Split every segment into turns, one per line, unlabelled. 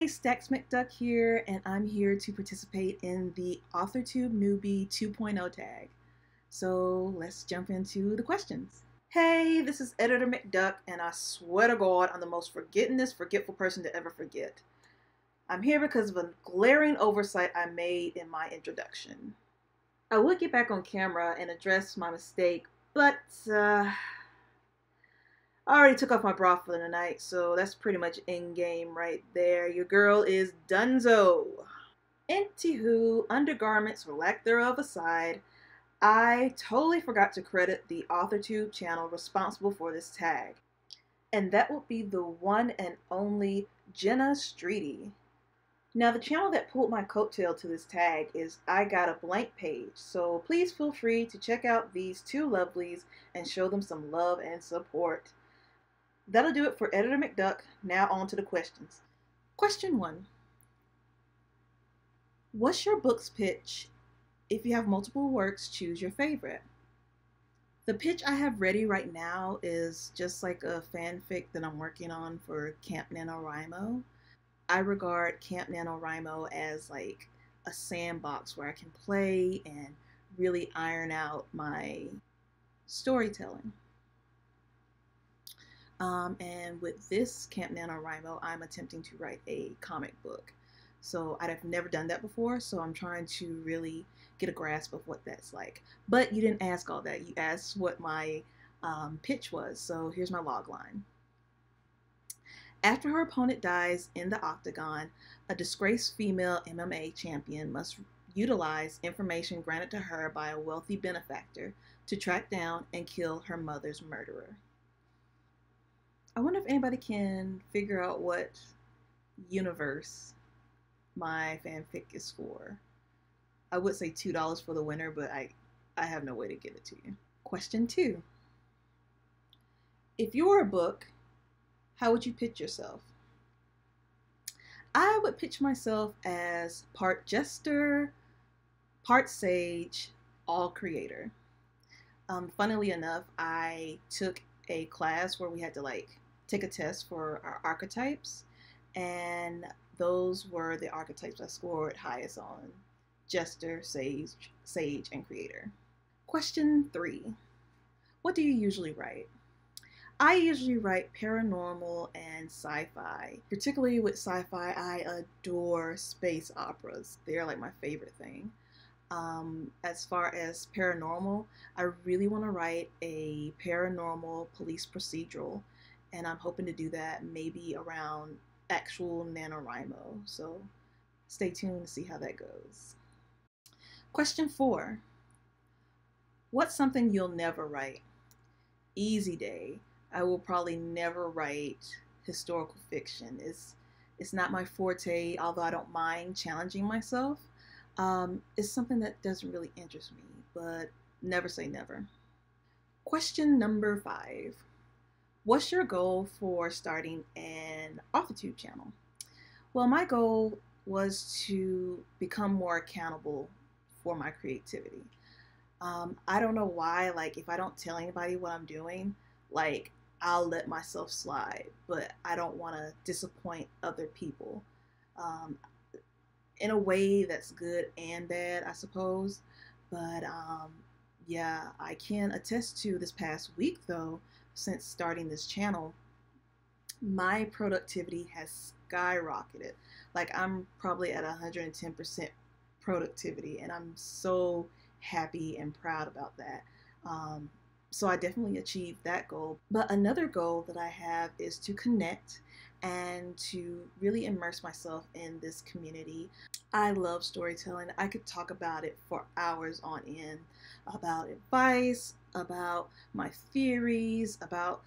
Stacks McDuck here, and I'm here to participate in the Authortube Newbie 2.0 tag. So let's jump into the questions. Hey, this is Editor McDuck, and I swear to God, I'm the most forgetful person to ever forget. I'm here because of a glaring oversight I made in my introduction. I would get back on camera and address my mistake, but I already took off my bra for the night, so that's pretty much in-game right there. Your girl is donezo. Anywho, undergarments or lack thereof aside, I totally forgot to credit the Authortube channel responsible for this tag. And that would be the one and only Jenna Streetly. Now, the channel that pulled my coattail to this tag is I Got a Blank page, so please feel free to check out these two lovelies and show them some love and support. That'll do it for Editor McDuck. Now on to the questions. Question 1. What's your book's pitch? If you have multiple works, choose your favorite. The pitch I have ready right now is just like a fanfic that I'm working on for Camp NaNoWriMo. I regard Camp NaNoWriMo as like a sandbox where I can play and really iron out my storytelling. And with this Camp NaNoWriMo, I'm attempting to write a comic book. So I've never done that before, so I'm trying to really get a grasp of what that's like. But you didn't ask all that. You asked what my pitch was, so here's my log line. After her opponent dies in the octagon, a disgraced female MMA champion must utilize information granted to her by a wealthy benefactor to track down and kill her mother's murderer. I wonder if anybody can figure out what universe my fanfic is for. I would say $2 for the winner, but I have no way to give it to you. Question 2. If you were a book, how would you pitch yourself? I would pitch myself as part jester, part sage, all creator. Funnily enough, I took a class where we had to take a test for our archetypes, and those were the archetypes I scored highest on: jester, sage, and creator. Question 3. What do you usually write? I usually write paranormal and sci-fi. Particularly with sci-fi, I adore space operas. They're like my favorite thing. As far as paranormal, I really want to write a paranormal police procedural, and I'm hoping to do that maybe around actual NaNoWriMo, so stay tuned to see how that goes. Question 4. What's something you'll never write? Easy day. I will probably never write historical fiction. It's not my forte, although I don't mind challenging myself. It's something that doesn't really interest me, but never say never. Question number 5. What's your goal for starting an Authortube channel? Well, my goal was to become more accountable for my creativity. I don't know why, if I don't tell anybody what I'm doing, I'll let myself slide, but I don't want to disappoint other people. In a way that's good and bad, I suppose. But yeah, I can attest to this past week though, since starting this channel, my productivity has skyrocketed. I'm probably at 110% productivity, and I'm so happy and proud about that. So I definitely achieved that goal. But another goal that I have is to connect and to really immerse myself in this community. I love storytelling. I could talk about it for hours on end, about advice, about my theories, about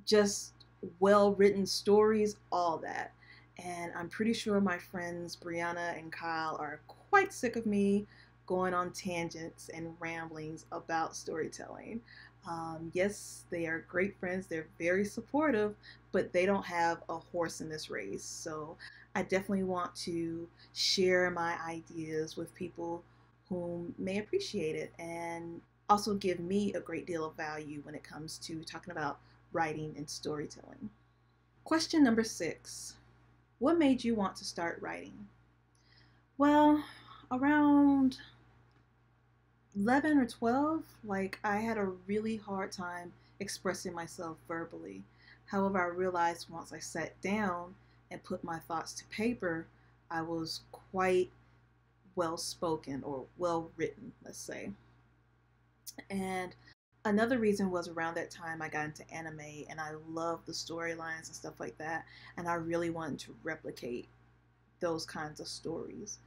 just well-written stories, all that. And I'm pretty sure my friends Brianna and Kyle are quite sick of me going on tangents and ramblings about storytelling. Yes, they are great friends. They're very supportive, but they don't have a horse in this race. So I definitely want to share my ideas with people who may appreciate it and also give me a great deal of value when it comes to talking about writing and storytelling. Question number 6. What made you want to start writing? Well, around 11 or 12, like I had a really hard time expressing myself verbally. However, I realized once I sat down and put my thoughts to paper, I was quite well spoken or well written, let's say. And another reason was around that time I got into anime and I loved the storylines and stuff like that. And I really wanted to replicate those kinds of stories.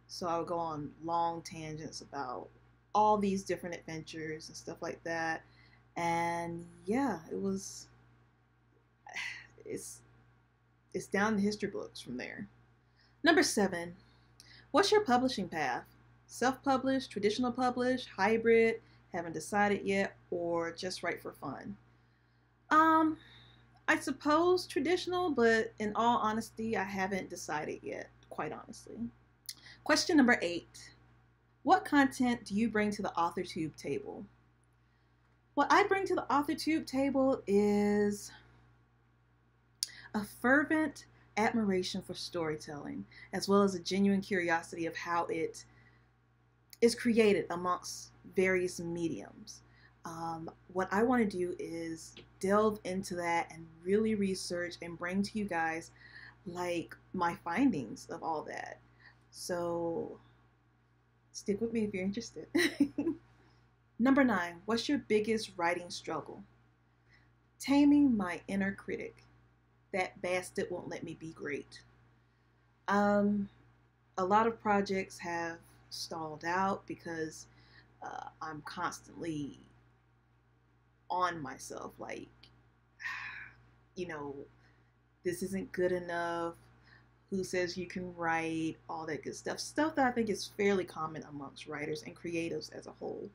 So I would go on long tangents about all these different adventures and stuff like that. And yeah, it's it's down the history books from there. Number 7, what's your publishing path? Self-published, traditional published, hybrid, haven't decided yet, or just write for fun? Um, I suppose traditional, but in all honesty, I haven't decided yet, quite honestly. Question number 8. What content do you bring to the Authortube table? What I bring to the Authortube table is a fervent admiration for storytelling, as well as a genuine curiosity of how it is created amongst various mediums. What I want to do is delve into that and really research and bring to you guys like my findings of all that. So stick with me if you're interested. Number 9, what's your biggest writing struggle? Taming my inner critic. That bastard won't let me be great. A lot of projects have stalled out because I'm constantly on myself, like, you know, this isn't good enough. Who says you can write? All that good stuff. Stuff that I think is fairly common amongst writers and creatives as a whole.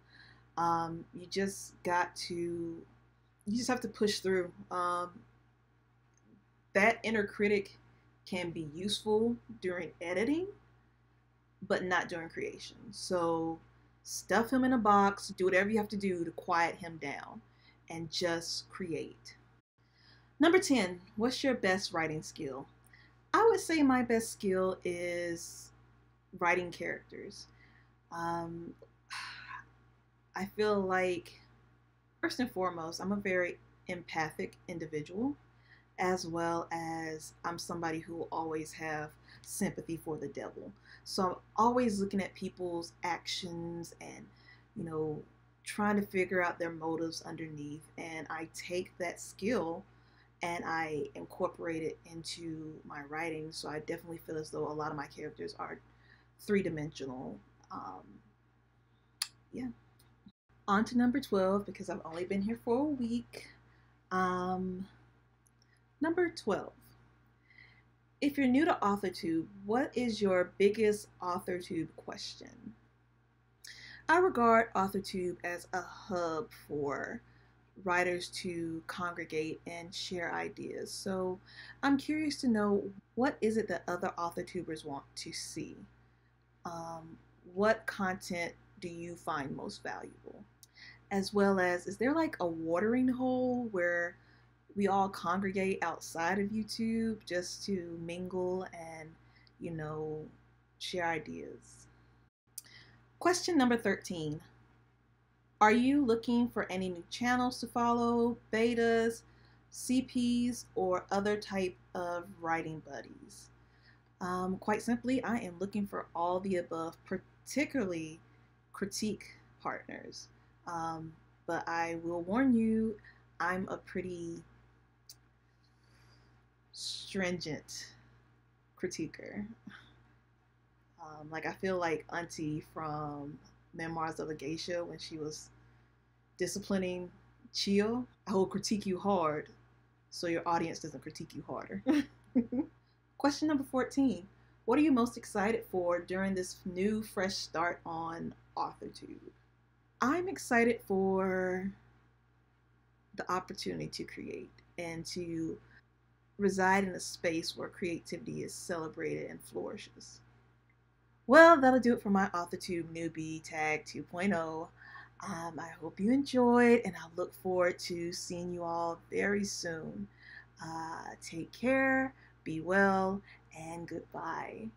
You just have to push through. That inner critic can be useful during editing, but not during creation. So stuff him in a box, do whatever you have to do to quiet him down, and just create. Number 10, what's your best writing skill? I would say my best skill is writing characters. I feel like, first and foremost, I'm a very empathic individual, as well as I'm somebody who will always have sympathy for the devil. So I'm always looking at people's actions and, trying to figure out their motives underneath. And I take that skill and I incorporate it into my writing. So I definitely feel as though a lot of my characters are three-dimensional. Yeah. On to number 12, because I've only been here for a week. Number 12. If you're new to Authortube, what is your biggest Authortube question? I regard Authortube as a hub for writers to congregate and share ideas. So I'm curious to know, what is it that other Authortubers want to see? What content do you find most valuable? As well as, is there like a watering hole where we all congregate outside of YouTube just to mingle and, share ideas? Question number 13. Are you looking for any new channels to follow, betas, CPs, or other type of writing buddies? Quite simply, I am looking for all the above, particularly critique partners. But I will warn you, I'm a pretty stringent critiquer. I feel like Auntie from Memoirs of a Geisha when she was disciplining Chio. I will critique you hard so your audience doesn't critique you harder. Question number 14. What are you most excited for during this new fresh start on Authortube? I'm excited for the opportunity to create and to reside in a space where creativity is celebrated and flourishes. Well, that'll do it for my Authortube Newbie Tag 2.0. I hope you enjoyed, and I look forward to seeing you all very soon. Take care, be well, and goodbye.